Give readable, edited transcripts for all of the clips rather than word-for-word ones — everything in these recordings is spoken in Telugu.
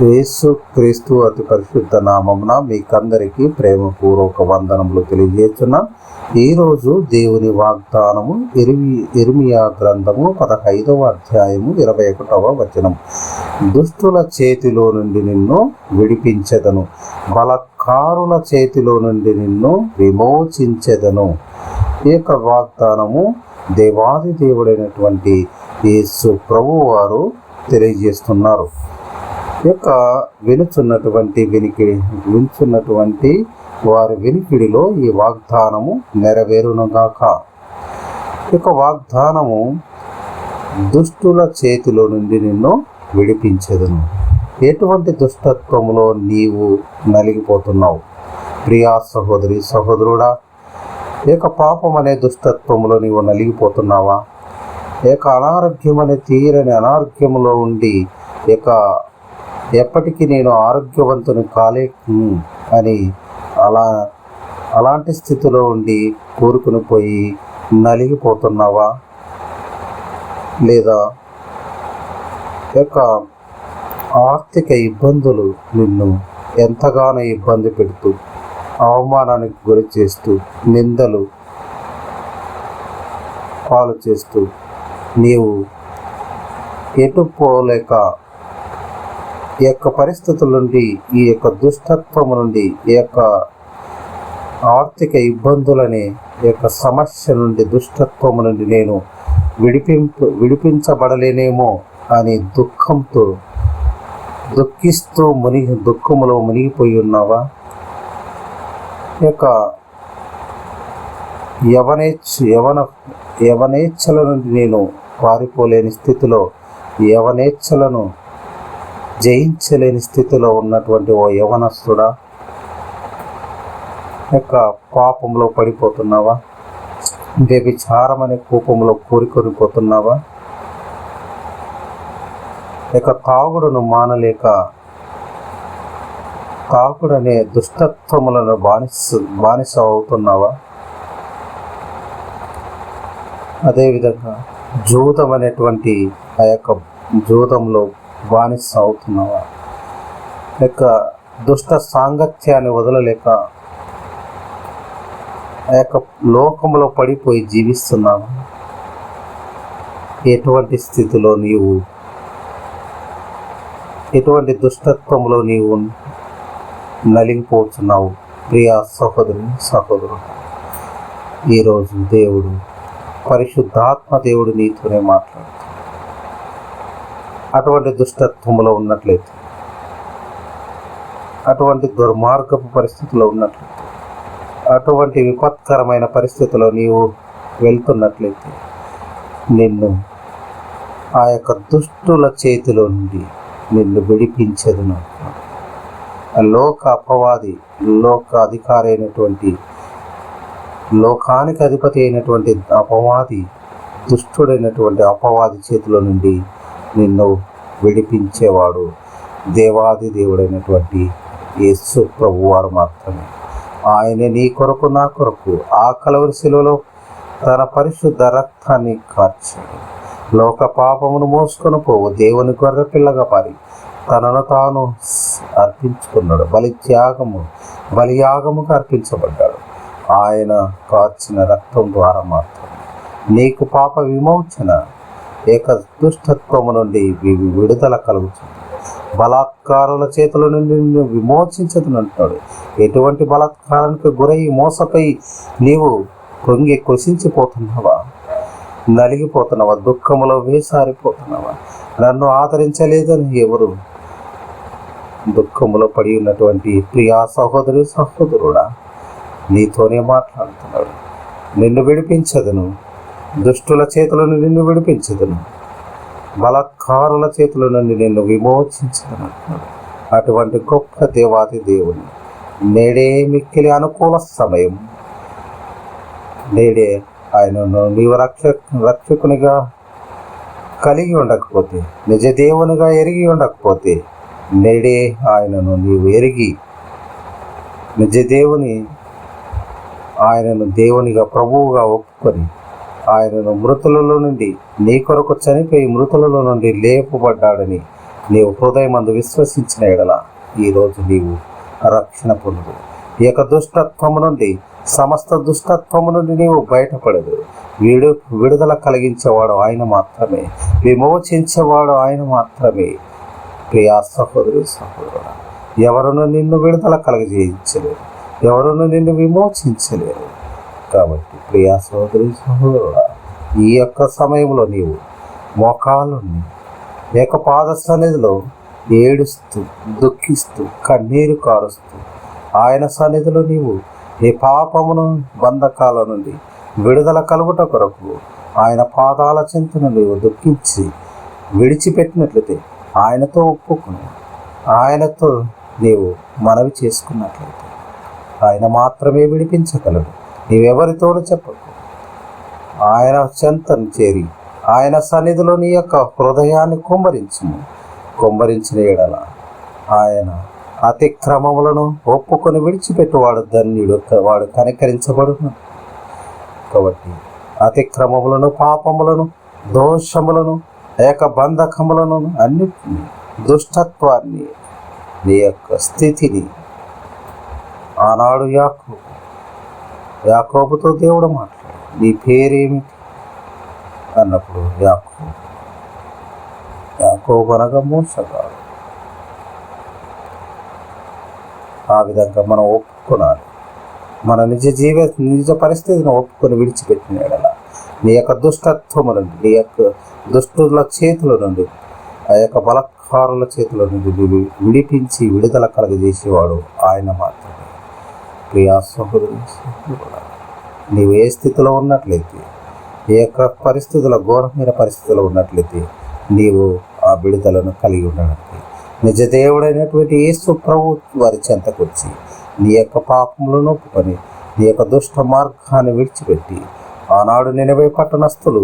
యేసు క్రీస్తు అతి పరిశుద్ధ నామమున మీకందరికీ ప్రేమపూర్వక వందనములు తెలియజేస్తున్నాం. ఈరోజు దేవుని వాగ్దానము ఇర్మియా గ్రంథము 15వ అధ్యాయము 21వ వచనం. దుష్టుల చేతిలో నుండి నిన్ను విడిపించెదను, బలత్కారుల చేతిలో నుండి నిన్ను విమోచించెదను. ఈ యొక్క వాగ్దానము దేవాది దేవుడైనటువంటి యేసు ప్రభువు వారు తెలియజేస్తున్నారు. యొక్క వినుచున్నటువంటి వారి వినికిడిలో ఈ వాగ్దానము నెరవేరునుగాక. యొక్క వాగ్దానము దుష్టుల చేతిలో నుండి నిన్ను విడిపించెదను. ఎటువంటి దుష్టత్వములో నీవు నలిగిపోతున్నావు ప్రియా సహోదరి సహోదరుడా? ఏక పాపం అనే దుష్టత్వములో నీవు నలిగిపోతున్నావా? ఏక అనారోగ్యం అనే తీరని అనారోగ్యములో ఉండి ఎప్పటికీ నేను ఆరోగ్యవంతుని కాలే అని అలాంటి స్థితిలో ఉండి కూరుకుని పోయి నలిగిపోతున్నావా? లేదా ఆర్థిక ఇబ్బందులు నిన్ను ఎంతగానో ఇబ్బంది పెడుతూ అవమానానికి గురి చేస్తూ నిందలు పాలు చేస్తూ నీవు ఎటు పోలేక ఈ యొక్క పరిస్థితుల నుండి, ఈ యొక్క దుష్టత్వము నుండి, ఈ యొక్క ఆర్థిక ఇబ్బందులనే ఈ యొక్క సమస్య నుండి, దుష్టత్వము నుండి నేను విడిపించబడలేనేమో అని దుఃఖిస్తూ దుఃఖములో మునిగిపోయి ఉన్నావా? ఈ యొక్క యవనేచ్ఛల నుండి నేను పారిపోలేని స్థితిలో, యవనేచ్ఛలను జయించలేని స్థితిలో ఉన్నటువంటి ఓ యవనస్తుడా, పాపంలో పడిపోతున్నావా? వ్యభిచారం అనే కూపంలో కూరుకొనిపోతున్నావా? తాగుడును మానలేక తాగుడనే దుష్టత్వములను బానిస అవుతున్నావా? అదేవిధంగా జూదం అనేటువంటి ఆ యొక్క జూదంలో బానిస అవుతున్నావా? దుష్ట సాంగత్యాన్ని వదలలేక ఆ యొక్క లోకంలో పడిపోయి జీవిస్తున్నావా? ఎటువంటి స్థితిలో నీవు, ఎటువంటి దుష్టత్వంలో నీవు నలిగిపోతున్నావు ప్రియా సహోదరి సహోదరుడు? ఈరోజు దేవుడు, పరిశుద్ధాత్మ దేవుడు నీతోనే మాట్లాడుతాడు. అటువంటి దుష్టత్వంలో ఉన్నట్లయితే, అటువంటి దుర్మార్గపు పరిస్థితిలో ఉన్నట్లయితే, అటువంటి విపత్కరమైన పరిస్థితిలో నీవు వెళ్తున్నట్లయితే, నిన్ను ఆ యొక్క దుష్టుల చేతిలో నుండి నిన్ను విడిపించెదను. లోక అపవాది, లోక అధికారి అయినటువంటి, లోకానికి అధిపతి అయినటువంటి అపవాది, దుష్టుడైనటువంటి అపవాది చేతిలో నుండి నిన్ను విడిపించేవాడు దేవాది దేవుడైనటువంటి యేసు ప్రభువారు మాత్రమే. ఆయన నీ కొరకు నా కొరకు ఆ కలవరి శిలువలో తన పరిశుద్ధ రక్తాన్ని కార్చాడు. లోక పాపమును మోసుకొని పోవు దేవుని గొర్రె పిల్లగా పారి తనను తాను అర్పించుకున్నాడు. బలియాగముగా అర్పించబడ్డాడు. ఆయన కార్చిన రక్తం ద్వారా మాత్రమే నీకు పాప విమోచన, దుష్టత్వము నుండి విడుదల కలుగుతుంది. బలాత్కారుల చేతుల నుండి నిన్ను విమోచించదని అంటున్నాడు. ఎటువంటి బలాత్కారానికి గురై మోసపై నీవు కృంగి కృషించిపోతున్నావా? నలిగిపోతున్నావా? దుఃఖములో వేసారిపోతున్నావా? నన్ను ఆదరించలేదని ఎవరు దుఃఖములో పడి ఉన్నటువంటి ప్రియా సహోదరి సహోదరుడా, నీతోనే మాట్లాడుతున్నాడు. నిన్ను విడిపించదను, దుష్టుల చేతుల నుండి నిన్ను విడిపించదను, బలాత్కారుల చేతుల నుండి నిన్ను విమోచించదను. అటువంటి గొప్ప దేవాది దేవుని నేడే మిక్కిలి అనుకూల సమయం. నేడే ఆయనను నీవు రక్షకునిగా కలిగి ఉండకపోతే, నిజ దేవునిగా ఎరిగి ఉండకపోతే, నేడే ఆయనను నీవు ఎరిగి ఆయనను దేవునిగా ప్రభువుగా ఒప్పుకొని ఆయనను మృతులలో నుండి నీ కొరకు చనిపోయి మృతులలో నుండి లేపబడ్డాడని నీవు హృదయమందు విశ్వసించిన ఎడల ఈరోజు నీవు రక్షణ పొందు. ఈ యొక్క దుష్టత్వము నుండి, సమస్త దుష్టత్వము నుండి నీవు బయటపడదు. విడుదల కలిగించేవాడు ఆయన మాత్రమే, విమోచించేవాడు ఆయన మాత్రమే. ప్రియా సహోదరి సహోదరుడా, ఎవరును నిన్ను విడుదల కలగజేయించలేరు, ఎవరును నిన్ను విమోచించలేరు. కాబట్టి ప్రియా సహోదరి సహోదరుడా, ఈ యొక్క సమయంలో నీవు మోకాళ్ళుని ఏకపాద సన్నిధిలో ఏడుస్తూ, దుఃఖిస్తూ, కన్నీరు కారుస్తూ ఆయన సన్నిధిలో నీవు ఈ పాపమును, బంధకాల నుండి విడుదల కలుగుట కొరకు ఆయన పాదాల చెంతను నీవు దుఃఖించి విడిచిపెట్టినట్లయితే, ఆయనతో ఒప్పుకుని ఆయనతో నీవు మనవి చేసుకున్నట్లయితే ఆయన మాత్రమే విడిపించగలడు. నీవెవరితోనూ చెప్పకు. ఆయన చెంతను చేరి ఆయన సన్నిధిలో నీ యొక్క హృదయాన్ని కుమ్మరించిన ఎడల ఆయన అతిక్రమములను ఒప్పుకొని విడిచిపెట్టువాడు ధన్యుడు, వాడు కనికరించబడును. కాబట్టి అతిక్రమములను, పాపములను, దోషములను, బంధకములను, అన్నిటినీ, దుష్టత్వాన్ని, నీ యొక్క స్థితిని ఆనాడు యాకోబుతో దేవుడు మాట్లాడు, నీ పేరేమిటి అన్నప్పుడు యాకోబు అనగా మోసగాడు. ఆ విధంగా మనం ఒప్పుకోనాలి. మన నిజ పరిస్థితిని ఒప్పుకొని విడిచిపెట్టిన ఎడల నీ యొక్క దుష్టత్వము నుండి, నీ యొక్క దుష్టుల చేతుల నుండి, ఆ యొక్క బలత్కారుల చేతుల నుండి విడిపించి విడుదల కలగజేసేవాడు ఆయన మాత్రమే. ప్రియా సహోదరి సహోదరుడా, నీవు ఏ స్థితిలో ఉన్నట్లయితే, ఏ యొక్క పరిస్థితుల ఘోరమైన పరిస్థితిలో ఉన్నట్లయితే నీవు ఆ విడుదలను కలిగి ఉండడానికి నిజ దేవుడైనటువంటి యేసు ప్రభు వారి చెంతకొచ్చి నీ యొక్క పాపములను ఒప్పుకొని నీ యొక్క దుష్ట మార్గాన్ని విడిచిపెట్టి, ఆనాడు నినవే పట్టణస్థులు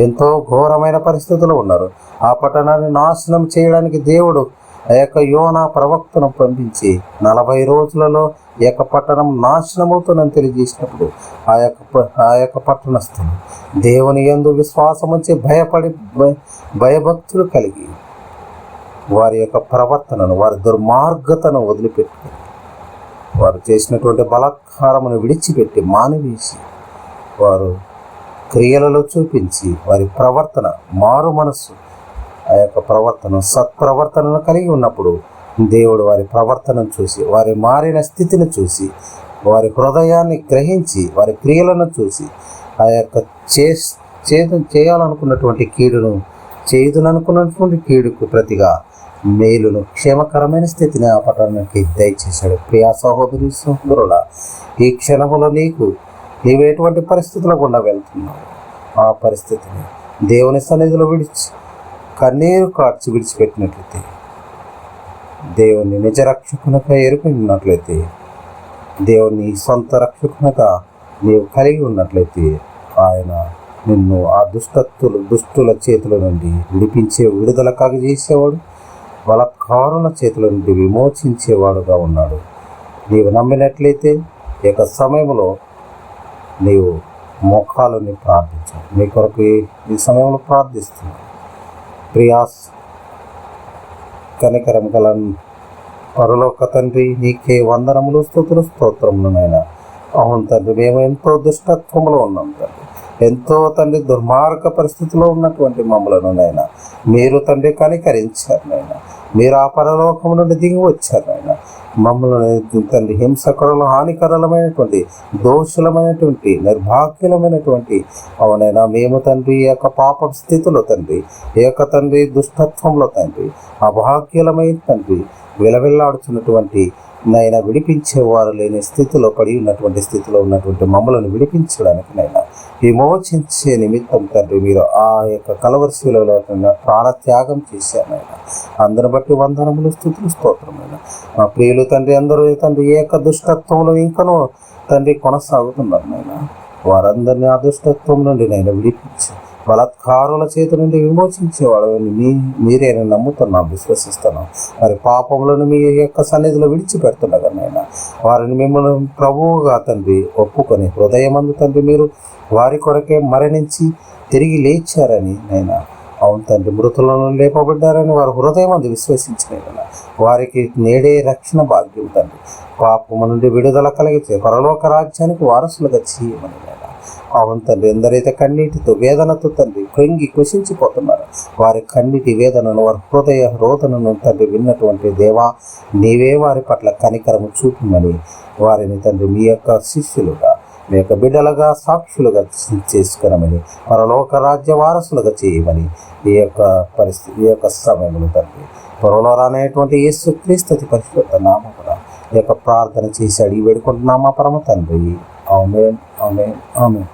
ఎంతో ఘోరమైన పరిస్థితుల్లో ఉన్నారు. ఆ పట్టణాన్ని నాశనం చేయడానికి దేవుడు ఆ యొక్క యోనా ప్రవక్తను పంపించి 40 రోజులలో ఈ యొక్క పట్టణం నాశనమవుతుందని తెలియజేసినప్పుడు ఆ యొక్క పట్టణస్థులు దేవుని యందు విశ్వాసం వచ్చి భయభక్తులు కలిగి వారి యొక్క ప్రవర్తనను, వారి దుర్మార్గతను వదిలిపెట్టి, వారు చేసినటువంటి బలాత్కారమును విడిచిపెట్టి మానివేసి, వారు క్రియలలో చూపించి వారి ప్రవర్తన, మారు మనస్సు, ఆ యొక్క ప్రవర్తన, సత్ప్రవర్తనను కలిగి ఉన్నప్పుడు దేవుడు వారి ప్రవర్తనను చూసి, వారి మారిన స్థితిని చూసి, వారి హృదయాన్ని గ్రహించి, వారి క్రియలను చూసి, ఆ యొక్క చేయాలనుకున్నటువంటి కీడును, చేయుదుననుకున్నటువంటి కీడుకు ప్రతిగా మేలును, క్షేమకరమైన స్థితిని ఆ పట్టణానికి దయచేశాడు. ప్రియా సహోదరి సహోదరుడా, ఈ క్షణములో నీవు ఎటువంటి పరిస్థితుల గుండా వెళ్తున్నావు, ఆ పరిస్థితిని దేవుని సన్నిధిలో కన్నీరు కార్చి విడిచిపెట్టినట్లయితే, దేవుని నిజ రక్షకునిగా ఎరుకున్నట్లయితే, దేవుని సొంత రక్షకునిగా నీవు కలిగి ఉన్నట్లయితే, ఆయన నిన్ను ఆ దుష్టుల చేతుల నుండి విడుదల కలగజేసేవాడు, బలత్కారుల చేతుల నుండి విమోచించేవాడుగా ఉన్నాడు. నీవు నమ్మినట్లయితే ఈ యొక్క సమయంలో నీవు మోకాలని ప్రార్థించాలి. నీ కొరకు ఈ సమయంలో ప్రార్థిస్తున్నాను. ప్రియాస్ కనికరం గల పరలోక తండ్రి, నీకే వందనములు, స్తుతులు, స్తోత్రములు నాయన. అవును తండ్రి, మేము ఎంతో దుష్టత్వంలో ఉన్నాం తండ్రి, ఎంతో తండ్రి దుర్మార్గ పరిస్థితిలో ఉన్నటువంటి మమ్మలను నాయన మీరు తండ్రి కనికరించారు నాయన. మీరు ఆ పరలోకం నుండి దిగి వచ్చారు నాయన. మమ్మల్ని తండ్రి హింసకరులు, హానికరమైనటువంటి, దోషులమైనటువంటి, నిర్భాగ్యులమైనటువంటి అవునైనా మేము తండ్రి ఈ యొక్క పాప స్థితిలో తండ్రి, ఈ యొక్క తండ్రి దుష్టత్వంలో తండ్రి, అభాగ్యులమైన తండ్రి, విలవిల్లాడుతున్నటువంటి నైనా విడిపించేవారు లేని స్థితిలో పడి ఉన్నటువంటి స్థితిలో ఉన్నటువంటి మమ్మల్ని విడిపించడానికి నైనా విమోచించే నిమిత్తం తండ్రి మీరు ఆ యొక్క కలవరిశీలలో ప్రాణత్యాగం చేశారు నాయన. అందరిని బట్టి వందనములు, స్తుతులు, స్తోత్రమైన మా ప్రియులు తండ్రి అందరూ తండ్రి ఏ యొక్క దుష్టత్వంలో ఇంకనూ తండ్రి కొనసాగుతున్నారు నాయన. వారందరినీ ఆ దుష్టత్వం నుండి నేను విడిపించి బలాత్కారుల చేతి నుండి విమోచించేవాడు మీరే నమ్ముతున్నాం, విశ్వసిస్తున్నాం. వారి పాపములను మీ యొక్క సన్నిధిలో విడిచిపెడుతుండగా నాయన వారిని మిమ్మల్ని ప్రభువుగా తండ్రి ఒప్పుకొని హృదయమందు తండ్రి మీరు వారి కొరకే మరణించి తిరిగి లేచారని నాయన అవును తండ్రి, మృతులను లేపబడ్డారని వారు హృదయం అందు విశ్వసించిన వారికి నేడే రక్షణ భాగ్యం తండ్రి. పాపము నుండి విడుదల కలిగితే పరలోక రాజ్యానికి వారసులుగా చేయమని అవును తండ్రి, ఎందరైతే కన్నీటితో వేదనతో తండ్రి కృంగి కృషించిపోతున్నారు, వారి కన్నీటి వేదనను, వారి హృదయ రోదనను తండ్రి విన్నటువంటి దేవా, నీవే వారి పట్ల కనికరము చూపమని వారిని తండ్రి మీ యొక్క శిష్యులుగా, మీ యొక్క బిడ్డలుగా, సాక్షులుగా చేసుకునమని, పరలోక రాజ్య వారసులుగా చేయమని ఈ యొక్క పరిస్థితి, ఈ యొక్క సమయంలో తండ్రి త్వరలో రానేటువంటి యేసుక్రీస్తు పరిశుద్ధ నామమున ఈ యొక్క ప్రార్థన చేసి అడిగి వేడుకుంటున్నామా పరమ తండ్రి. ఆమేన్, ఆమేన్, ఆమేన్.